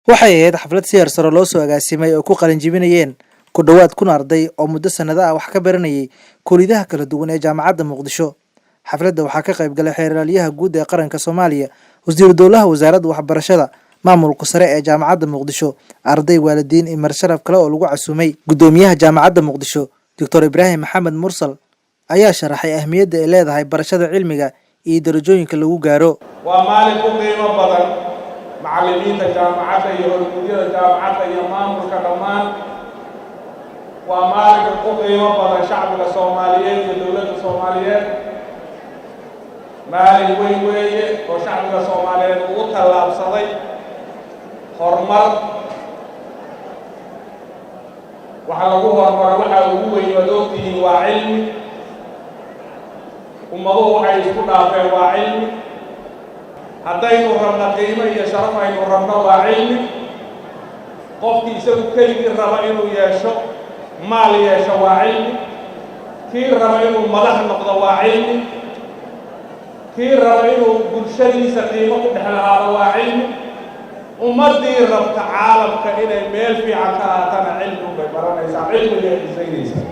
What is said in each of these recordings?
waxay ahayd xaflad si heer sare loo soo agaasimay oo ku qalin jebinayeen ku dhawaad 1,000 arday oo muddo sanado ah wax ka baranayay kulliyadaha kala duwan ee jaamacadda Muqdisho. xafladda waxaa ka qayb galay xeeralyaha guud ee qaranka Soomaaliya, wasiir dowlaha wasaaradda waxbarashada, maamulka sare ee jaamacadda Muqdisho, arday, waalidiin iyo marsharaf kale oo lagu casuumay. Gudoomiyaha jaamacadda Muqdisho, Dr. Ibrahim Maxamed Mursal, ayaa sharaxay ahmiyadda ay leedahay barashada cilmiga iyo darajooyinka lagu gaaro. waa maalin ku qiimo badan macallimiinta jaamacadda iyo hormuudada jaamacadda iyo maamulka dhammaan. waa maalin ku qiimo badan shacbiga Soomaaliyeed iyo dowladda Soomaaliyeed. maalin weyn weeye oo shacbiga Soomaaliyeed ugu tallaabsaday horumar. waxa lagu horumaro waxa ugu weyn oo ogtihiin waa cilmi. ummaduhu waxay isku dhaafeen waa cilmi. haddaynu rabno qiimo iyo sharaf aynu rabno waa cilmi. qofkii isagu keligii raba inuu yeesho maal yeesho waa cilmi. kii raba inuu madax noqdo waa cilmi. kii raba inuu bulshadiisa qiimo ku dhex lahaado waa cilmi. ummaddii rabta caalamka inay meel fiican ka ahaatana cilmi bay baranaysaa, cilmiga ay xisaynaysaa.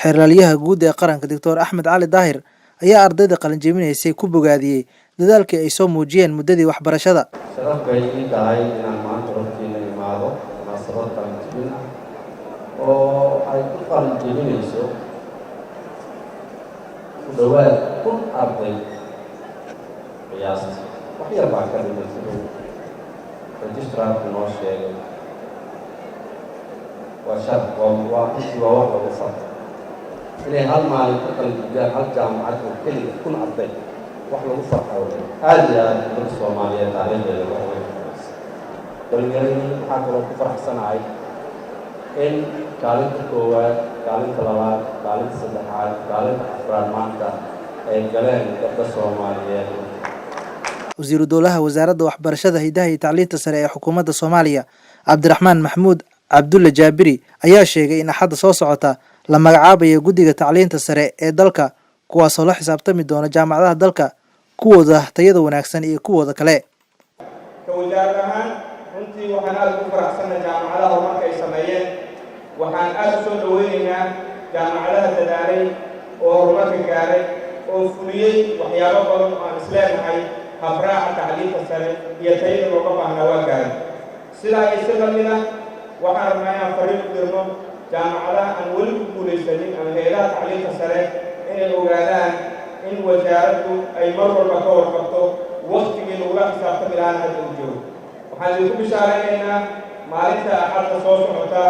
xeeralyaha guud ee qaranka Dr. Axmed Cali Daahir ayaa ardayda qalin jebinaysay ku bogaadiyay dadaalkii ay soo muujiyeen muddadii waxbarashada. sharaf bay ii tahay inaan maanta hortiina imaado munaasabad qalin jebin ah oo ay ku qalin jebinayso ku dhawaad 1,000 arday qiyaastii. wax yar baa ka dhigay siduu registrarku noo sheegay. waa sharaf, waa wax lagu farxo inay hal maalin ka qalin jebiyaan hal jaamacad oo keliya 1,000 arday. wax lagu farxo aad iyo aad dadka Soomaaliyeed taariikhdeeda wax weyn ku haysa. dhalinyaradii waxaa kaloo ku faraxsanahay in kaalinta koowaad, kaalinta labaad, kaalinta saddexaad, kaalinta afraad maanta ay galeen dadka Soomaaliyeed. wasiir dowlaha wasaaradda waxbarashada, hidaha iyo tacliinta sare ee xukuumadda Soomaaliya, Cabdiraxmaan Maxamuud Cabdulle Jaabiri, ayaa sheegay in axadda soo socota la magacaabayo guddiga tacliinta sare ee dalka, kuwaasoo la xisaabtami doona jaamacadaha dalka, kuwooda tayada wanaagsan iyo kuwooda kale. ka wasaarad ahaan runtii waxaan aad ugu faraxsanahay jaamacadaha horumarka ay sameeyeen. waxaan aad u soo dhaweynaynaa jaamacadaha dadaalay oo horumarka gaaray oo fuliyey waxyaabo badan oo aan isleenahay habraaca tacliinta sare iyo tayada looga baahnaa waa gaaray. sidaa ay si lamid ah waxaan rabnaa inaan fariin u dirno jaamacadaha aan weli ku guulaysanin ama hay'adaha tacliinta sare inay ogaadaan in wasaaraddu ay mar walba ka warqabto waqtigii lagula xisaabtami lahaana hadda uu jiro. waxaan idinku bishaaraynaynaa maalinta axadda soo socota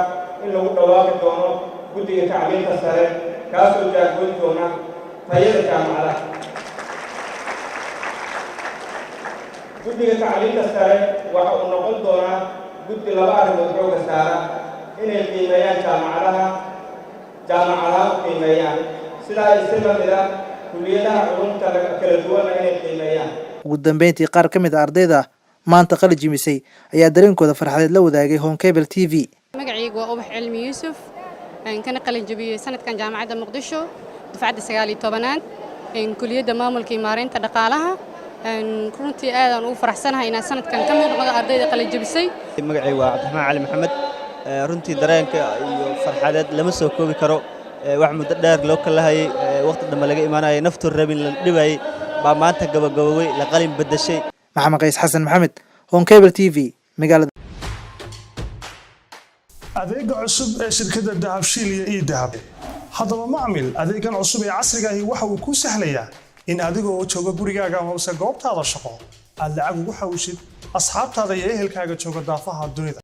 in lagu dhawaaqi doono guddiga tacliinta sare, kaasoo jaangoyn doona tayada jaamacadaha. guddiga tacliinta sare waxa uu noqon doonaa guddi 2 arrimood xooga saara: inay qiimeeyaan jaamacadaha u qiimeeyaan, sidaa ay si lamid ah kulliyadaha culumta kala duwana inay qiimeeyaan. ugu dambeyntii, qaar ka mid ah ardayda maanta qalin jebisay ayaa dareenkooda farxadeed la wadaagay Home Cable TV. magacaygu waa Ubax Cilmi Yuusuf, kana qalin jebiyay sanadkan jaamacadda Muqdisho dufcadda 19aad kulliyadda maamulka iyo maareynta dhaqaalaha. runtii aad aan ugu faraxsanahay inaan sanadkan ka mid noqdo ardayda qalin jebisay. magacaygu waa Cabdiraxmaan Cali Maxamed. runtii dareenka iyo farxadeed lama soo koobi karo. wax muddo dheer loo kala hayay, waqti dambe laga imaanayay, naftu rabin la dhibayay baa maanta gabagaboway, la qalin bedeshay. Maxamed Qays Xasan Maxamed, Home Cable TV, magaalada. adeega cusub ee shirkadda Dahabshiil iyo E-Dahab. haddaba macmil, adeegan cusub ee casriga ahi waxa uu kuu sahlayaa in adigoo jooga gurigaaga ama goobtaada shaqo aad lacag ugu xawishid asxaabtaada iyo ehelkaaga jooga daafaha dunida.